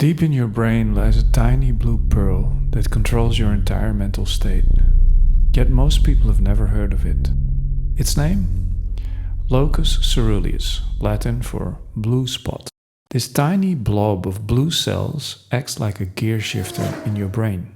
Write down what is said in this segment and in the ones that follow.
Deep in your brain lies a tiny blue pearl that controls your entire mental state. Yet most people have never heard of it. Its name? Locus Coeruleus, Latin for blue spot. This tiny blob of blue cells acts like a gear shifter in your brain.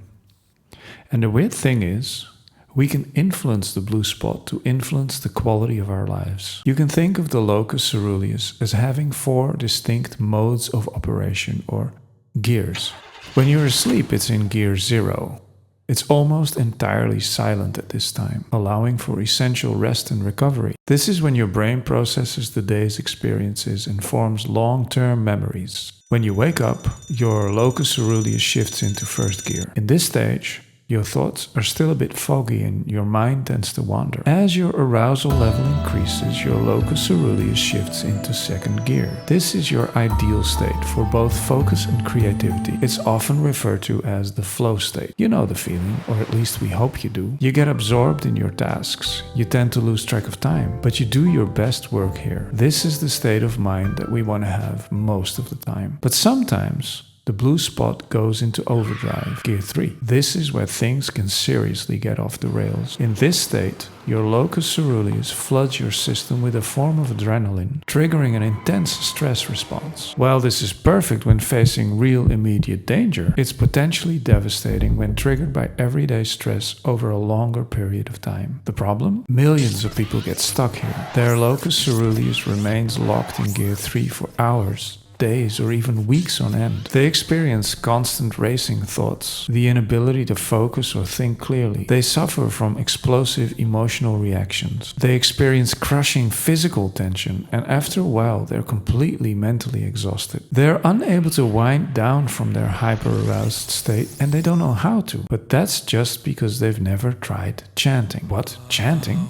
And the weird thing is, we can influence the blue spot to influence the quality of our lives. You can think of the locus coeruleus as having 4 distinct modes of operation, or gears. When you're asleep, it's in gear 0. It's almost entirely silent at this time, allowing for essential rest and recovery. This is when your brain processes the day's experiences and forms long-term memories. When you wake up, your locus coeruleus shifts into first gear. In this stage, your thoughts are still a bit foggy and your mind tends to wander. As your arousal level increases, your locus coeruleus shifts into second gear. This is your ideal state for both focus and creativity. It's often referred to as the flow state. You know the feeling, or at least we hope you do. You get absorbed in your tasks. You tend to lose track of time, but you do your best work here. This is the state of mind that we want to have most of the time. But sometimes, the blue spot goes into overdrive, gear 3. This is where things can seriously get off the rails. In this state, your locus coeruleus floods your system with a form of adrenaline, triggering an intense stress response. While this is perfect when facing real immediate danger, it's potentially devastating when triggered by everyday stress over a longer period of time. The problem? Millions of people get stuck here. Their locus coeruleus remains locked in gear 3 for hours, days, or even weeks on end. They experience constant racing thoughts, the inability to focus or think clearly. They suffer from explosive emotional reactions. They experience crushing physical tension, and after a while, they're completely mentally exhausted. They're unable to wind down from their hyper-aroused state, and they don't know how to. But that's just because they've never tried chanting. What? Chanting?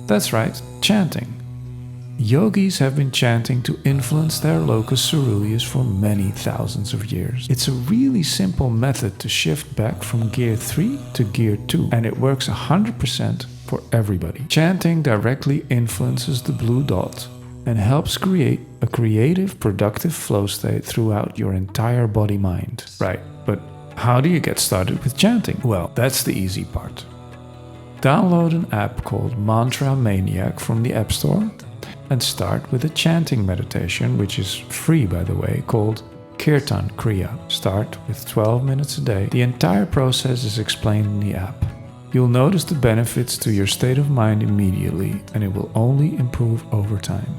That's right, chanting. Yogis have been chanting to influence their locus coeruleus for many thousands of years. It's a really simple method to shift back from gear 3 to gear 2, and it works 100% for everybody. Chanting directly influences the blue dot and helps create a creative, productive flow state throughout your entire body-mind. Right, but how do you get started with chanting? Well, that's the easy part. Download an app called Mantra Maniac from the App Store and start with a chanting meditation, which is free by the way, called Kirtan Kriya. Start with 12 minutes a day. The entire process is explained in the app. You'll notice the benefits to your state of mind immediately, and it will only improve over time.